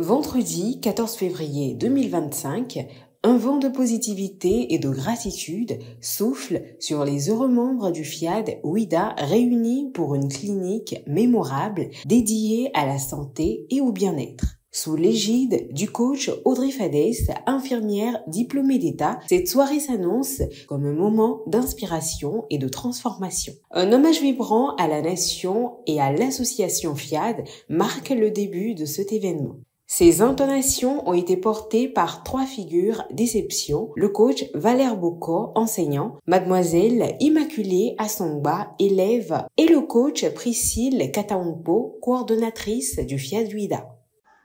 Vendredi 14 février 2025, un vent de positivité et de gratitude souffle sur les heureux membres du FIAD Ouida réunis pour une clinique mémorable dédiée à la santé et au bien-être. Sous l'égide du coach Audrey Fadès, infirmière diplômée d'État, cette soirée s'annonce comme un moment d'inspiration et de transformation. Un hommage vibrant à la nation et à l'association FIAD marque le début de cet événement. Ces intonations ont été portées par trois figures d'exception, le coach Valère Boko, enseignant, mademoiselle Immaculée Assongba, élève, et le coach Priscille Kataompo, coordonnatrice du FIAD Ouida.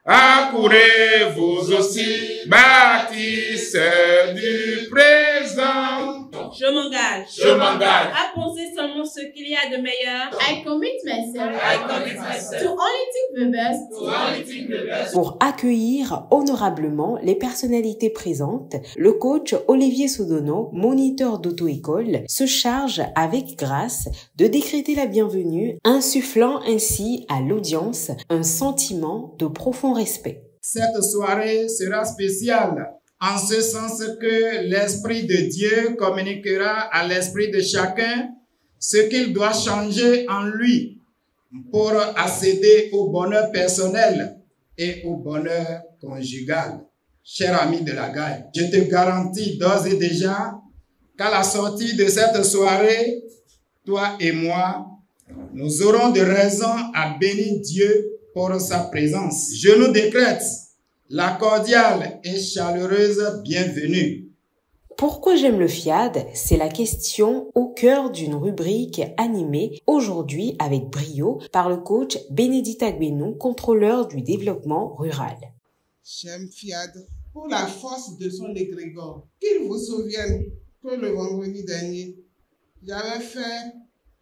Accourez vous aussi, bâtisseurs du présent. Je m'engage. Je m'engage. À penser seulement ce qu'il y a de meilleur. I commit myself. To only think the best. To only think the best. Pour accueillir honorablement les personnalités présentes, le coach Olivier Sodono, moniteur d'auto-école, se charge avec grâce de décréter la bienvenue, insufflant ainsi à l'audience un sentiment de profond respect. Cette soirée sera spéciale en ce sens que l'Esprit de Dieu communiquera à l'esprit de chacun ce qu'il doit changer en lui pour accéder au bonheur personnel et au bonheur conjugal. Cher ami de la GAI, je te garantis d'ores et déjà qu'à la sortie de cette soirée, toi et moi, nous aurons de raisons à bénir Dieu pour sa présence. Je nous décrète la cordiale et chaleureuse bienvenue. Pourquoi j'aime le FIAD? C'est la question au cœur d'une rubrique animée aujourd'hui avec brio par le coach Bénédicte Agbenou, contrôleur du développement rural. J'aime FIAD pour la force de son égrégore. Qu'il vous souvienne que le vendredi dernier, j'avais fait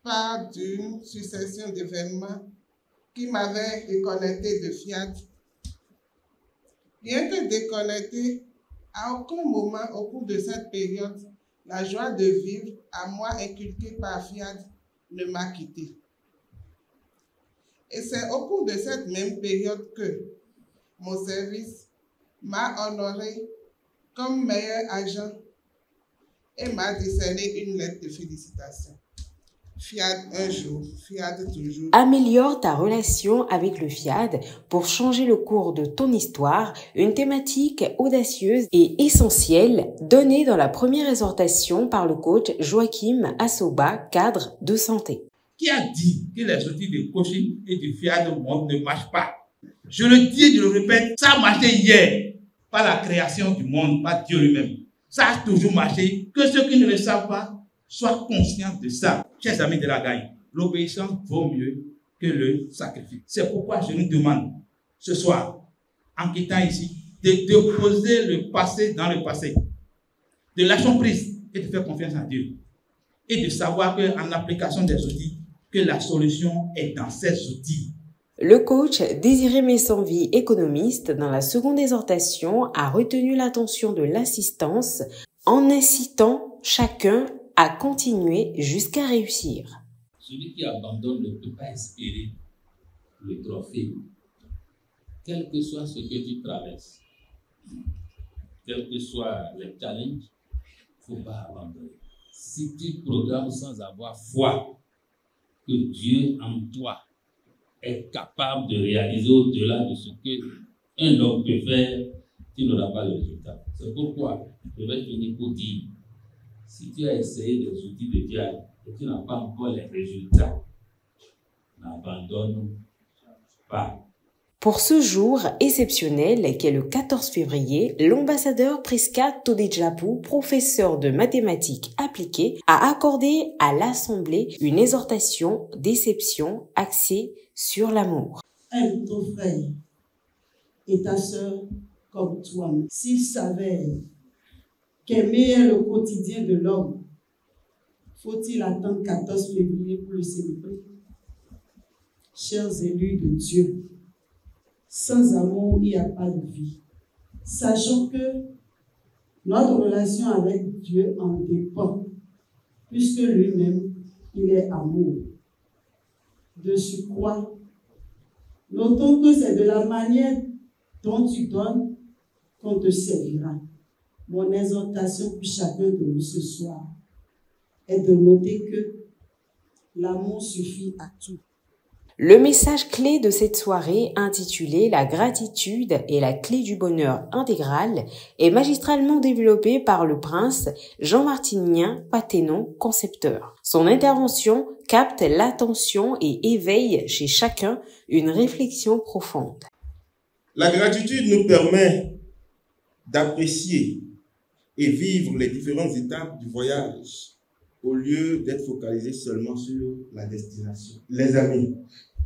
part d'une succession d'événements qui m'avait déconnecté de FIAD. Bien que déconnecté, à aucun moment au cours de cette période, la joie de vivre à moi inculquée par FIAD ne m'a quitté. Et c'est au cours de cette même période que mon service m'a honoré comme meilleur agent et m'a décerné une lettre de félicitations. FIAD un jour, FIAD toujours. Améliore ta relation avec le FIAD pour changer le cours de ton histoire, une thématique audacieuse et essentielle donnée dans la première exhortation par le coach Joachim Assoba, cadre de santé. Qui a dit que les outils de coaching et du FIAD ne marchent pas? Je le dis et je le répète, ça a marché hier par la création du monde, par Dieu lui-même. Ça a toujours marché. Que ceux qui ne le savent pas soient conscients de ça. Chers amis de la GAI, l'obéissance vaut mieux que le sacrifice. C'est pourquoi je nous demande ce soir, en quittant ici, de déposer le passé dans le passé, de lâcher prise et de faire confiance en Dieu. Et de savoir qu'en application des outils, que la solution est dans ces outils. Le coach Désiré Messanvi, économiste, dans la seconde exhortation, a retenu l'attention de l'assistance en incitant chacun à continuer jusqu'à réussir. Celui qui abandonne ne peut pas espérer le trophée. Quel que soit ce que tu traverses, quels que soient les challenges, il ne faut pas abandonner. Si tu programmes sans avoir foi que Dieu en toi est capable de réaliser au-delà de ce qu'un homme peut faire, tu n'auras pas de résultat. C'est pourquoi je vais finir pour dire, si tu as essayé les outils de Dieu et tu n'as pas encore les résultats, n'abandonne pas. Pour ce jour exceptionnel qu'est le 14 février, l'ambassadeur Priska Todejapou, professeur de mathématiques appliquées, a accordé à l'Assemblée une exhortation d'exception axée sur l'amour. Aime ton frère et ta sœur comme toi-même. S'il s'avère qu'aimer est le quotidien de l'homme, faut-il attendre 14 février pour le célébrer? Chers élus de Dieu, sans amour, il n'y a pas de vie. Sachons que notre relation avec Dieu en dépend, puisque lui-même, il est amour. De surcroît, notons que c'est de la manière dont tu donnes qu'on te servira. Mon exhortation pour chacun de nous ce soir est de noter que l'amour suffit à tout. Le message clé de cette soirée, intitulé « La gratitude est la clé du bonheur intégral », est magistralement développé par le prince Jean-Martinien Paténon, concepteur. Son intervention capte l'attention et éveille chez chacun une réflexion profonde. La gratitude nous permet d'apprécier et vivre les différentes étapes du voyage au lieu d'être focalisé seulement sur la destination. Les amis,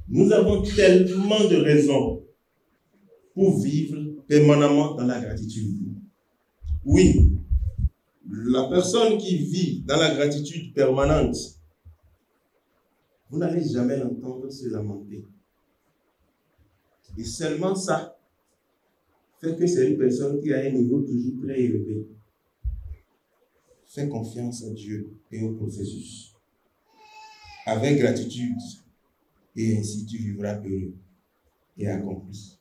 nous avons tellement de raisons pour vivre permanemment dans la gratitude. Oui, la personne qui vit dans la gratitude permanente, vous n'allez jamais l'entendre se lamenter. Et seulement ça fait que c'est une personne qui a un niveau toujours très élevé. Fais confiance à Dieu et au processus. Avec gratitude, et ainsi tu vivras heureux et accompli.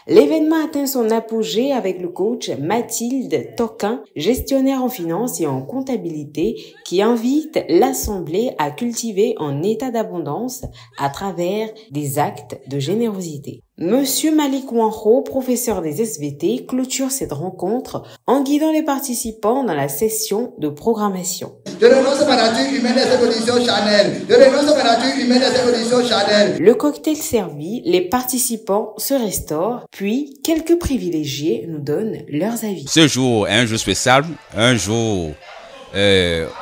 L'événement atteint son apogée avec le coach Mathilde Toquin, gestionnaire en finance et en comptabilité, qui invite l'Assemblée à cultiver un état d'abondance à travers des actes de générosité. Monsieur Malik Wanro, professeur des SVT, clôture cette rencontre en guidant les participants dans la session de programmation. Je renonce à ma nature humaine et ses conditions charnelles. Je renonce à ma nature humaine et ses conditions charnelles. Le cocktail servi, les participants se restaurent, puis quelques privilégiés nous donnent leurs avis. Ce jour est un jour spécial, un jour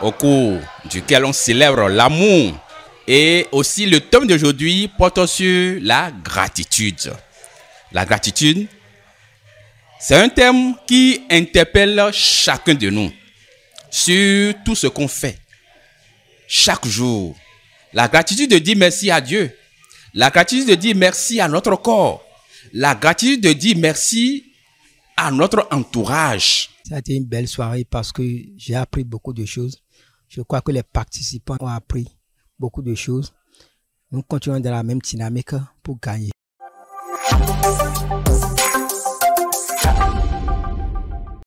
au cours duquel on célèbre l'amour. Et aussi le thème d'aujourd'hui porte sur la gratitude. La gratitude, c'est un thème qui interpelle chacun de nous sur tout ce qu'on fait chaque jour. La gratitude de dire merci à Dieu. La gratitude de dire merci à notre corps. La gratitude de dire merci à notre entourage. Ça a été une belle soirée parce que j'ai appris beaucoup de choses. Je crois que les participants ont appris beaucoup de choses. Nous continuons dans la même dynamique pour gagner.